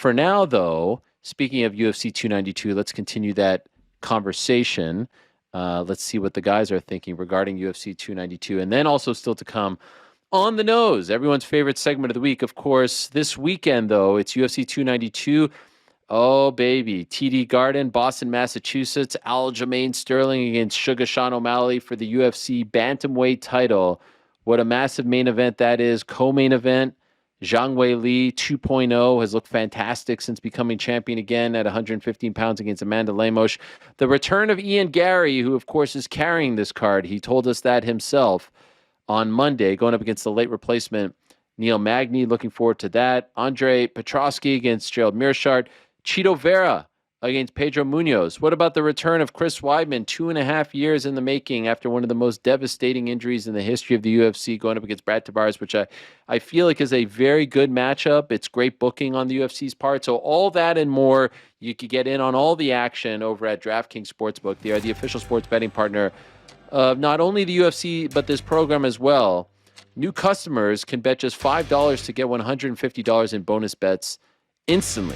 For now, though, speaking of UFC 292, let's continue that conversation. Let's see what the guys are thinking regarding UFC 292. And then also still to come, On the Nose, everyone's favorite segment of the week. Of course, this weekend, though, it's UFC 292. Oh, baby. TD Garden, Boston, Massachusetts. Aljamain Sterling against Sugar Sean O'Malley for the UFC bantamweight title. What a massive main event that is. Co-main event. Zhang Weili 2.0 has looked fantastic since becoming champion again at 115 pounds against Amanda Lemos. The return of Ian Gary, who, of course, is carrying this card. He told us that himself on Monday, going up against the late replacement Neil Magny. Looking forward to that. Andre Petrosky against Gerald Meerschaert. Chito Vera against Pedro Munhoz. What about the return of Chris Weidman, 2.5 years in the making after one of the most devastating injuries in the history of the UFC, going up against Brad Tavares, which I feel like is a very good matchup. It's great booking on the UFC's part. So all that and more, you could get in on all the action over at DraftKings Sportsbook. They are the official sports betting partner of not only the UFC, but this program as well. New customers can bet just $5 to get $150 in bonus bets instantly.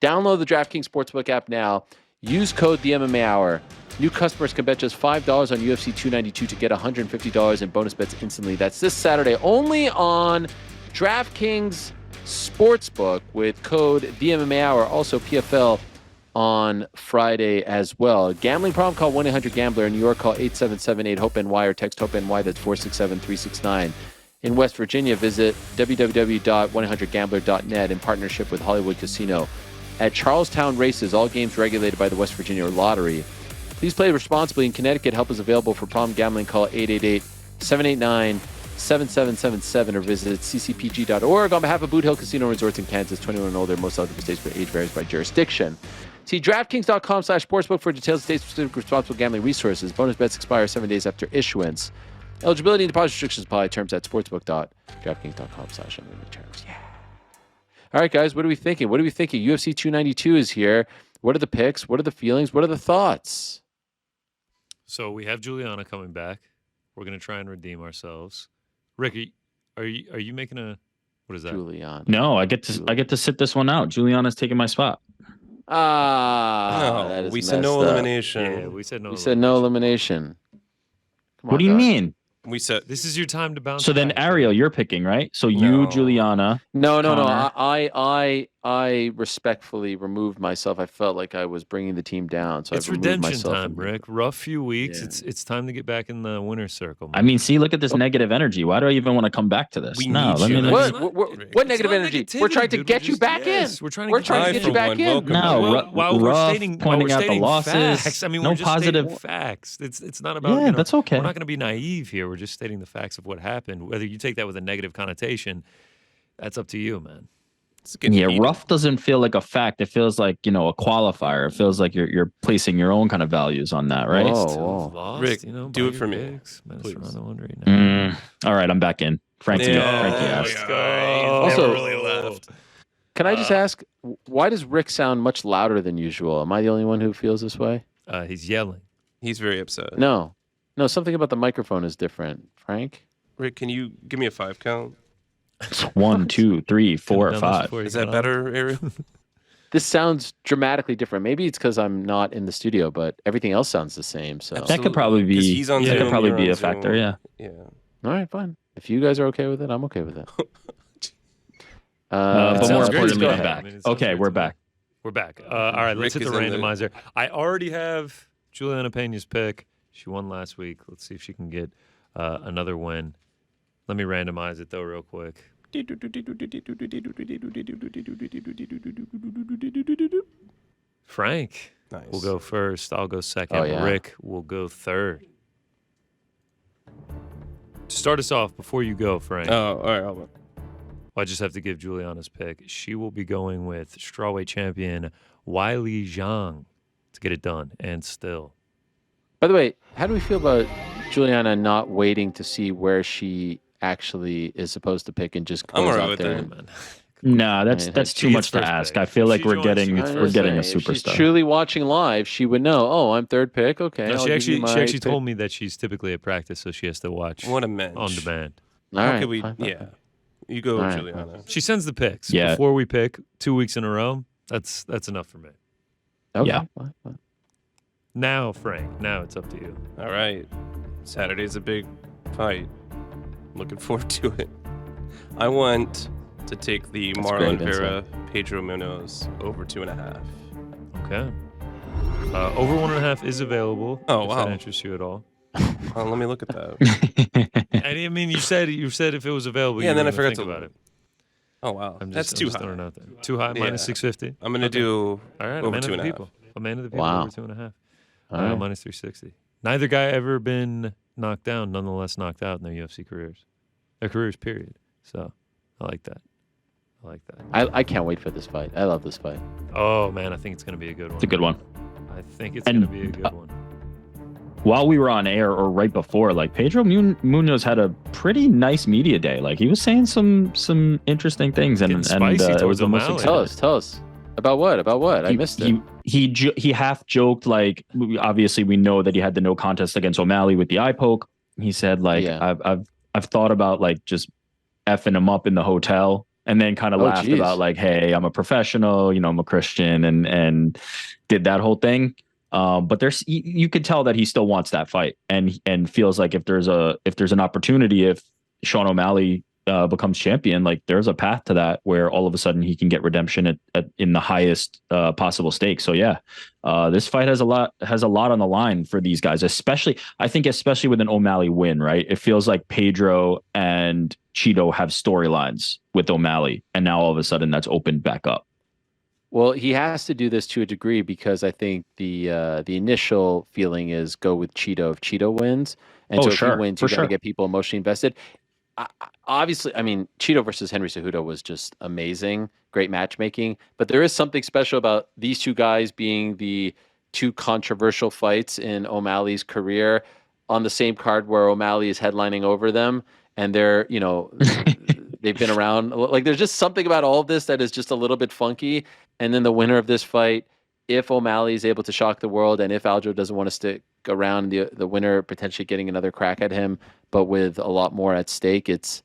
Download the DraftKings Sportsbook app now. Use code TheMMAHour. New customers can bet just $5 on UFC 292 to get $150 in bonus bets instantly. That's this Saturday only on DraftKings Sportsbook with code TheMMAHour. Also PFL on Friday as well. Gambling problem? Call 1-800-GAMBLER. In New York, call 877-8-HOPE-NY or text HOPE-NY. That's 467-369. In West Virginia, visit www.100gambler.net in partnership with Hollywood Casino. At Charlestown Races, all games regulated by the West Virginia Lottery. Please play responsibly. In Connecticut, help is available for problem gambling. Call 888-789-7777 or visit ccpg.org. On behalf of Boot Hill Casino Resorts in Kansas, 21 and older, most eligible states, but age varies by jurisdiction. See DraftKings.com/sportsbook for details of state-specific responsible gambling resources. Bonus bets expire 7 days after issuance. Eligibility and deposit restrictions apply. Terms at sportsbook.draftkings.com/terms. Yeah. All right, guys, what are we thinking? What are we thinking? UFC 292 is here. What are the picks? What are the feelings? What are the thoughts? So we have Juliana coming back. We're going to try and redeem ourselves. Ricky, are you making a what is that? Juliana. No, I get to sit this one out. Juliana's taking my spot. No, we said no elimination. Yeah, we said no. We said no elimination. What do you mean? We said This is your time to bounce. So then, back. Ariel, you're picking, right? So you, Juliana. No. Connor. I respectfully removed myself. I felt like I was bringing the team down. So It's I removed redemption myself time, Rick. Rough few weeks. Yeah. It's time to get back in the winner's circle. Man. I mean, see, look at this negative energy. Why do I even want to come back to this? We no, need let you. me. What? It's not- What negative It's not energy? negativity, We're trying to dude. get We're you just- back yes, in. We're trying to We're get trying to you get for you back one. in. Welcome. No, while we're rough, stating pointing while out we're the stating losses. facts. I mean, No we're just positive- stating facts. It's not about Yeah, that's okay. We're not going to be naive here. We're just stating the facts of what happened. Whether you take that with a negative connotation, that's up to you, man. it's getting Yeah, heated. rough doesn't feel like a fact. It feels like, a qualifier. It feels like you're placing your own kind of values on that, right? Whoa. Still lost, Rick, do do it it for me, Please. please. All right, I'm back in. Frankie Yeah. asked. Also- really left. Can I just ask, why does Rick sound much louder than usual? Am I the only one who feels this way? He's yelling. He's very upset. No, something about the microphone is different. Frank? Rick, can you give me a 5 count? 1, 2, 3, 4, Done this 5. before you Is got that on. better, Ariel? This sounds dramatically different. Maybe it's because I'm not in the studio, but everything else sounds the same. So, That could probably 'Cause be. he's on that Zoom, could probably you're be on a factor. Zoom. Yeah. Yeah. all right, fine. If you guys are okay with it, I'm okay with it. But more sounds great to importantly, me. I'm I back. mean, it sounds Okay, great we're to me. back. We're back. All right, let's Rick hit the is in the- randomizer. I already have Juliana Pena's pick. She won last week. Let's see if she can get another win. Let me randomize it, though, real quick. Frank Nice. will go first. I'll go second. Oh, yeah. Rick will go third. To start us off, before you go, Frank, Oh, all right. Hold on. I just have to give Juliana's pick. She will be going with strawweight champion Weili Zhang to get it done. And still, By the way, how do we feel about Juliana not waiting to see where she actually is supposed to pick and just I'm goes all right out with there? that. and- man. Nah, that's She too gets much to first ask. pick. I feel If like she we're joins, getting she gets I'm we're just getting a saying, if she's superstar. truly watching live, she would know. Oh, I'm third pick. Okay. No, I'll she give actually you she my actually pick. told me that she's typically at practice, so she has to watch What a mensch. on demand. All How right, could we? fine, fine, Yeah. fine. You go, All right. Juliana. She sends the picks Yeah. before we pick 2 weeks in a row. That's enough for me. Okay. Yeah. What? Now, Frank, now it's up to you. All right. Saturday's a big fight. Looking forward to it. I want to take the That's Marlon great Vera Pedro Munhoz over 2.5. Okay. Over 1.5 is available. Oh, if wow. that interests you at all. Oh, let me look at that. I mean, you said if it was available. Yeah, you and then were I gonna forgot think to- about it. Oh, wow. I'm That's just too throwing high. it out there. Too high, Yeah. minus 650. I'm going to Okay. do All right, a over man of the 2.5. people. A man of the people Wow. over 2.5. All right. Minus 360. Neither guy ever been knocked down, nonetheless knocked out in their UFC careers. Their careers, period. So I like that. I can't wait for this fight. I love this fight. Oh, man, I think it's going to be a good one. It's a good one. I think it's And, going to be a good one. While we were on air or right before, like Pedro Munhoz had a pretty nice media day. Like he was saying some interesting things, and Getting spicy it was towards the most O'Malley. exciting. Tell us. About what? I missed it. He half joked, like obviously we know that he had the no contest against O'Malley with the eye poke. He said like Yeah. I've thought about like just effing him up in the hotel, and then kind of Oh, laughed geez. about like, hey, I'm a professional, you know, I'm a Christian, and did that whole thing. But there's you could tell that he still wants that fight, and feels like if there's an opportunity, if Sean O'Malley becomes champion, like there's a path to that where all of a sudden he can get redemption in the highest possible stakes. So yeah, this fight has a lot on the line for these guys, especially with an O'Malley win, right? It feels like Pedro and Cheeto have storylines with O'Malley, and now all of a sudden that's opened back up. Well, he has to do this to a degree because I think the initial feeling is go with Cheeto if Cheeto wins, and Oh, so if sure, he wins, for you got to sure. get people emotionally invested. Obviously, I mean, Cheeto versus Henry Cejudo was just amazing, great matchmaking. But there is something special about these two guys being the two controversial fights in O'Malley's career on the same card where O'Malley is headlining over them, and they're they've been around. Like there's just something about all of this that is just a little bit funky. And then the winner of this fight, if O'Malley is able to shock the world, and if Aljo doesn't want to stick around, the winner potentially getting another crack at him, but with a lot more at stake, it's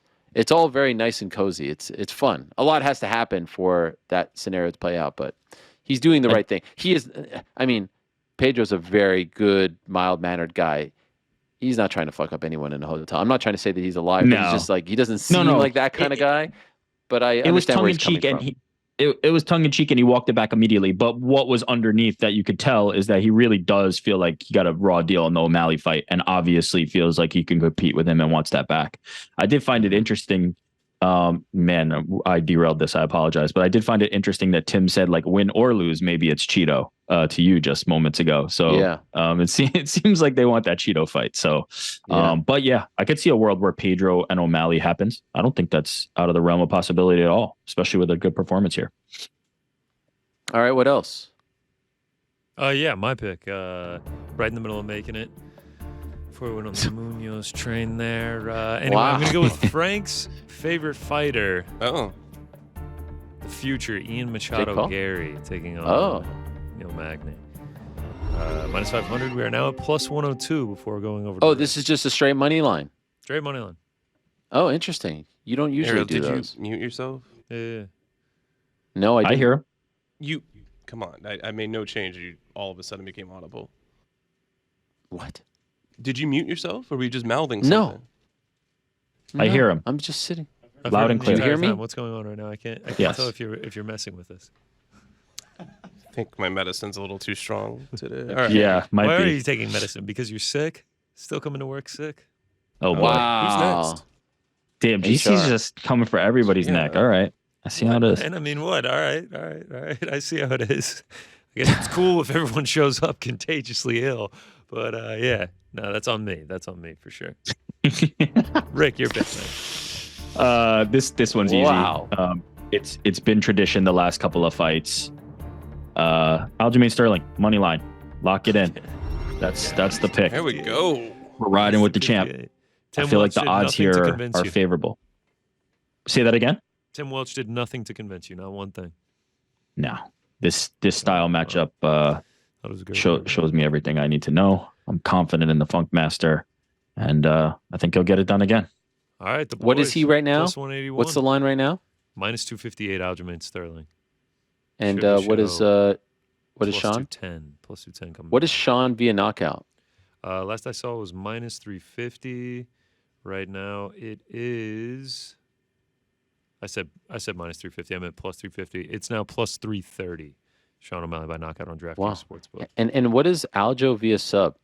all very nice and cozy. It's fun. A lot has to happen for that scenario to play out, but he's doing the right thing. He is. I mean, Pedro's a very good, mild-mannered guy. He's not trying to fuck up anyone in a hotel. I'm not trying to say that he's a liar. But No. he's just like he doesn't seem No. like that kind of guy. But I It was understand tongue where in he's coming cheek, and from. it was tongue in cheek, and he walked it back immediately. But what was underneath that you could tell is that he really does feel like he got a raw deal in the O'Malley fight, and obviously feels like he can compete with him and wants that back. I did find it interesting. Man, I derailed this. I apologize, but I did find it interesting that Tim said like win or lose, maybe it's Cheeto to you just moments ago. So Yeah. it seems like they want that Cheeto fight. So, Yeah. but yeah, I could see a world where Pedro and O'Malley happens. I don't think that's out of the realm of possibility at all, especially with a good performance here. All right, what else? Yeah, my pick. Right in the middle of making it. Before we went on the Munoz train there. Anyway, Wow. I'm going to go with Frank's favorite fighter, Oh, the future Ian Jake Machado Paul? Gary, taking on Oh. Neil Magny. Minus 500. We are now at plus 102 before going over to Oh, the this is just a straight money line. straight money line. Oh, interesting. You don't usually Ariel, do did those. you mute yourself? Yeah. No, I I didn't. hear him. You come on. I made no change. You all of a sudden became audible. What? Did you mute yourself, or were you just mouthing No. something? I hear him. I'm just sitting. I've Loud heard and him the clear. You hear entire me? time. What's going on right now? I can't Yes. tell if you're messing with this. I think my medicine's a little too strong today. All right. Yeah, might Why are be. you taking medicine? Because you're sick? Still coming to work sick? Oh boy. Wow. Who's next? Damn, GC's HR. just coming for everybody's Yeah. neck. All right. I see how it is. And I mean, what? All right. I see how it is. I guess it's cool if everyone shows up contagiously ill. But yeah, no, that's on me. That's on me for sure. Rick, your pick, man. This one's Wow. easy. It's been tradition the last couple of fights. Aljamain Sterling, money line. Lock it in. That's the pick. There we go. We're riding with the champ. Yeah. I Tim feel Welch like the did odds nothing to here convince are you. favorable. Say that again? Tim Welch did nothing to convince you, not one thing. No. This style matchup That was a great. shows me everything I need to know. I'm confident in the Funk Master, and I think he'll get it done again. All right, the boys. What is he right now? Plus 181. What's the line right now? Minus 258 Aljamain Sterling. And Sugar what is Show, what is plus Sean? 210. Plus 210 coming What is back. Sean via knockout? Last I saw was minus 350. Right now it is. I said minus 350. I meant plus 350. It's now plus 330. Sean O'Malley by knockout on DraftKings Wow. Sportsbook. And what is Aljo via sub?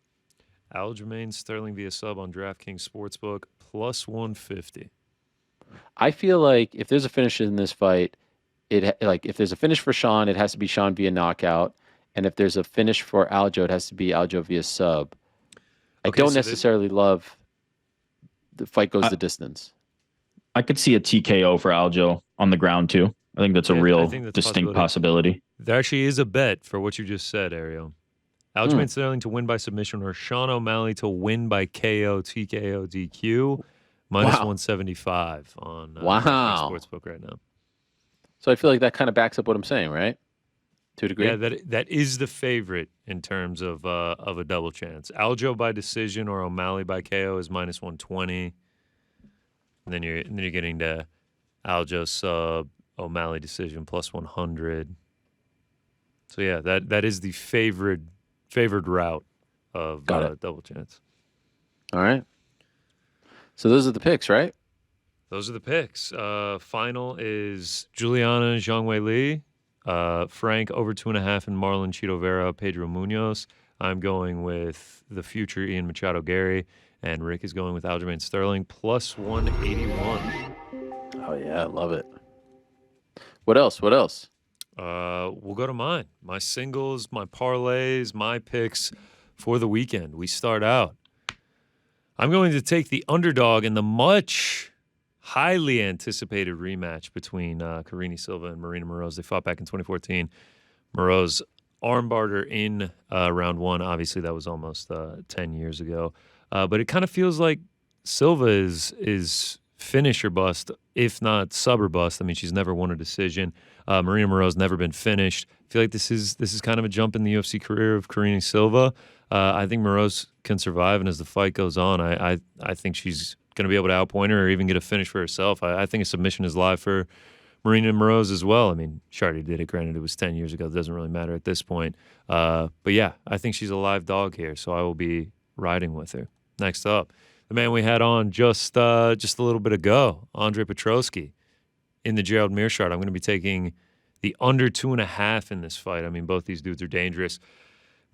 Aljamain Sterling via sub on DraftKings Sportsbook plus 150. I feel like if there's a finish in this fight, if there's a finish for Sean, it has to be Sean via knockout, and if there's a finish for Aljo, it has to be Aljo via sub. I Okay, don't so necessarily love the fight goes the distance. I could see a TKO for Aljo on the ground too. I think that's a Yeah, I real think that's a distinct possibility. There actually is a bet for what you just said, Ariel. Aljamain Sterling to win by submission or Sean O'Malley to win by KO, TKO, DQ. Minus 175 on Wow. Sportsbook right now. So I feel like that kind of backs up what I'm saying, right? To a degree. Yeah, that is the favorite in terms of a double chance. Aljo by decision or O'Malley by KO is minus 120. And then you're getting to Aljo sub, O'Malley decision plus 100. So yeah, that is the favored route of double chance. All right. So those are the picks, right? Those are the picks. Final is Juliana Zhangwei Li, Frank over 2.5, and Marlon Chito Vera, Pedro Munhoz. I'm going with the future Ian Machado Gary, and Rick is going with Aljamain Sterling plus 181. Oh yeah, I love it. What else? What else? We'll go to mine. My singles, my parlays, my picks for the weekend. We start out. I'm going to take the underdog in the much highly anticipated rematch between Karine Silva and Marina Moroz. They fought back in 2014. Moroz armbarred her in round one. Obviously, that was almost 10 years ago. But it kind of feels like Silva is finish or bust, if not sub or bust. I mean, she's never won a decision. Marina Moroz never been finished. I feel like this is kind of a jump in the UFC career of Karine Silva. I think Moroz can survive, and as the fight goes on, I think she's going to be able to outpoint her or even get a finish for herself. I think a submission is live for Marina Moroz as well. I mean, Shardy did it. Granted, it was 10 years ago. It doesn't really matter at this point. But yeah, I think she's a live dog here, so I will be riding with her. Next up, the man we had on just a little bit ago, Andre Petroski, in the Gerald Meerschaert. I'm going to be taking the under 2.5 in this fight. I mean, both these dudes are dangerous.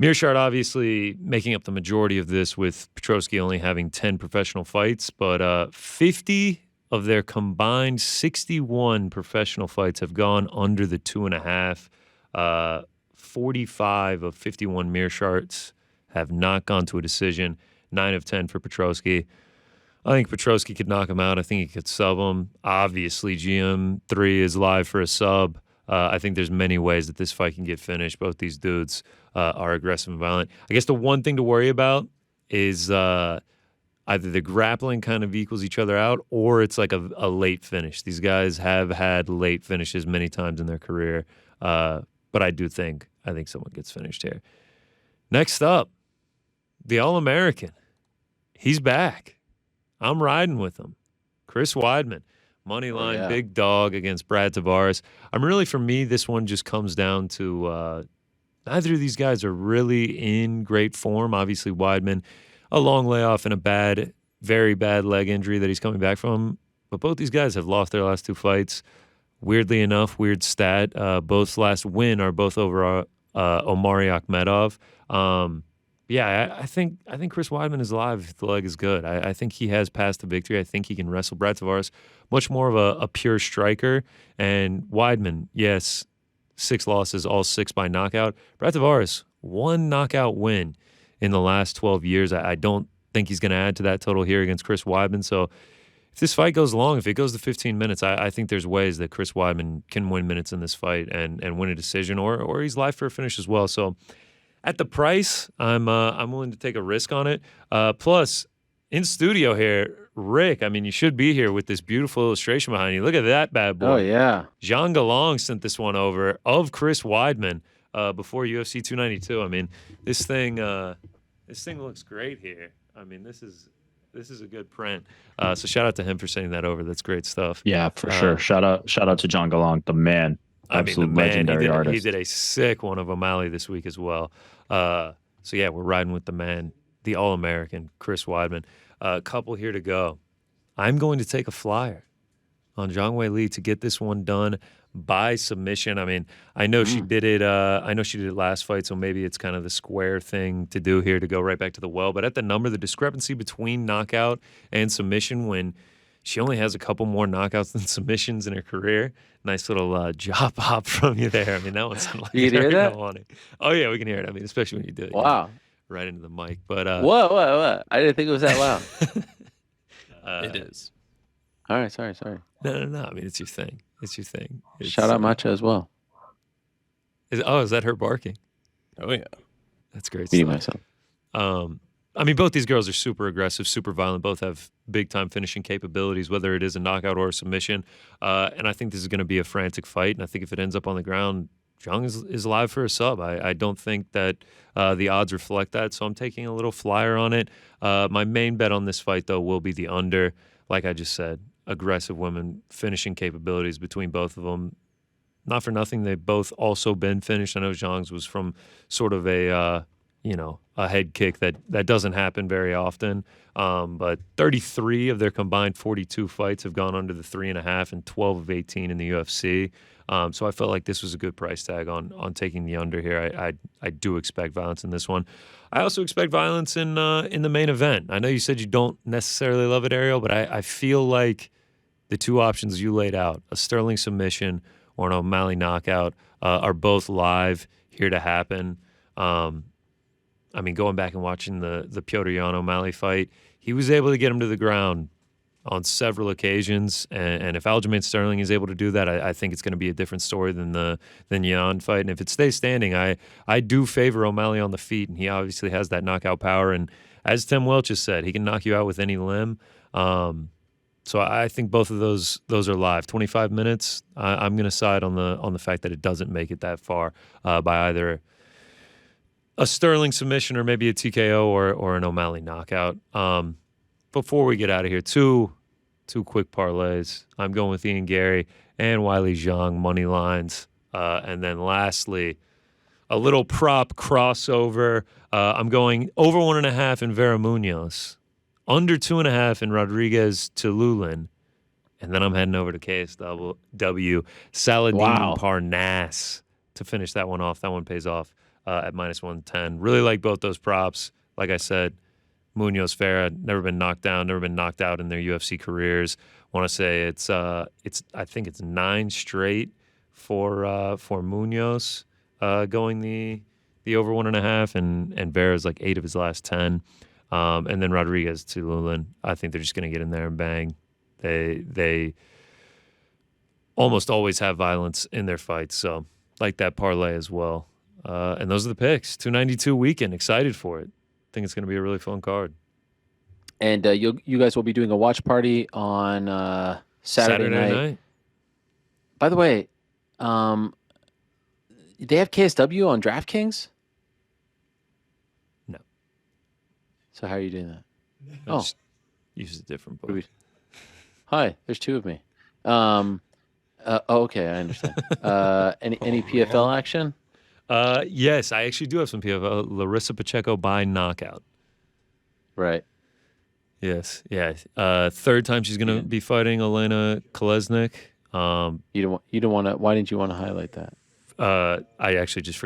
Meerschaert obviously making up the majority of this, with Petroski only having 10 professional fights, but 50 of their combined 61 professional fights have gone under the 2.5. 45 of 51 Meerschaerts have not gone to a decision. 9 of 10 for Petroski. I think Petroski could knock him out. I think he could sub him. Obviously, GM3 is live for a sub. I think there's many ways that this fight can get finished. Both these dudes are aggressive and violent. I guess the one thing to worry about is either the grappling kind of equals each other out, or it's like a late finish. These guys have had late finishes many times in their career, but I think someone gets finished here. Next up, the All-American. He's back. I'm riding with him. Chris Weidman. Money line, big dog against Brad Tavares. For me, this one just comes down to neither of these guys are really in great form. Obviously, Weidman, a long layoff and a very bad leg injury that he's coming back from. But both these guys have lost their last 2 fights. Weirdly enough, weird stat, both last win are both over Omari Akhmedov. I think Chris Weidman is alive if the leg is good. I think he has passed to victory. I think he can wrestle. Brad Tavares, much more of a pure striker. And Weidman, yes, 6 losses, all 6 by knockout. Brad Tavares, 1 knockout win in the last 12 years. I don't think he's going to add to that total here against Chris Weidman. So if this fight goes long, if it goes to 15 minutes, I think there's ways that Chris Weidman can win minutes in this fight and win a decision, or he's live for a finish as well. So at the price, I'm willing to take a risk on it. Plus, in studio here, Rick, you should be here with this beautiful illustration behind you. Look at that bad boy. Oh, yeah. Jean Galong sent this one over of Chris Weidman before UFC 292. This thing looks great here. This is This is a good print. So shout out to him for sending that over. That's great stuff. Yeah, for sure. Shout out to John Galong, the man. Absolute legendary artist. He did a sick one of O'Malley this week as well. So yeah, we're riding with the man, the All-American, Chris Weidman. A couple here to go. I'm going to take a flyer on Zhang Weili to get this one done by submission. I mean, I know she did it. I know she did it last fight, so maybe it's kind of the square thing to do here to go right back to the well. But at the number, the discrepancy between knockout and submission when she only has a couple more knockouts than submissions in her career. Nice little jaw pop from you there. I mean, that one sounded like you hear that? Oh yeah, we can hear it. I mean, especially when you do it. Wow. Right into the mic. But Whoa. I didn't think it was that loud. It is. All right, sorry. No. I mean, it's your thing. Shout out Matcha as well. Is that her barking? Oh yeah. That's great Beating stuff. myself. I mean, both these girls are super aggressive, super violent. Both have big-time finishing capabilities, whether it is a knockout or a submission. And I think this is going to be a frantic fight. And I think if it ends up on the ground, Zhang is live for a sub. I don't think that the odds reflect that, so I'm taking a little flyer on it. My main bet on this fight, though, will be the under. Like I just said, aggressive women, finishing capabilities between both of them. Not for nothing, they've both also been finished. I know Zhang's was from sort of a head kick that doesn't happen very often. But 33 of their combined 42 fights have gone under the 3.5 and 12 of 18 in the UFC. So I felt like this was a good price tag on taking the under here. I do expect violence in this one. I also expect violence in the main event. I know you said you don't necessarily love it, Ariel, but I feel like the two options you laid out, a Sterling submission or an O'Malley knockout, are both live, here to happen. I mean, going back and watching the Piotr Jan O'Malley fight, he was able to get him to the ground on several occasions, and if Aljamain Sterling is able to do that, I think it's going to be a different story than Jan fight. And if it stays standing, I do favor O'Malley on the feet, and he obviously has that knockout power. And as Tim Welch has said, he can knock you out with any limb. So I think both of those are live. 25 minutes. I'm going to side on the fact that it doesn't make it that far by either a Sterling submission or maybe a TKO or an O'Malley knockout. Before we get out of here, two quick parlays. I'm going with Ian Gary and Weili Zhang money lines. And then lastly, a little prop crossover. I'm going over 1.5 in Vera Munhoz, under 2.5 in Rodriguez Tululin, and then I'm heading over to KSW Saladin Parnasse to finish that one off. That one pays off at -110. Really like both those props. Like I said, Munoz Farah never been knocked down, never been knocked out in their UFC careers. Want to say it's I think it's 9 straight for Munoz going the over 1.5, and Vera's like 8 of his last 10. And then Rodriguez to Lulin, I think they're just going to get in there and bang. They almost always have violence in their fights, so like that parlay as well. And those are the picks. 292 weekend. Excited for it. Think it's going to be a really fun card. And you guys will be doing a watch party on Saturday night. By the way, they have KSW on DraftKings? No. So how are you doing that? Oh, use a different book. Hi, there's 2 of me. Okay, I understand. Any PFL action? Yes, I actually do have some PFL. Larissa Pacheco by knockout. Right. Yes. Yeah. Third time she's going to be fighting Elena Kolesnik. You don't want to. Why didn't you want to highlight that? I actually just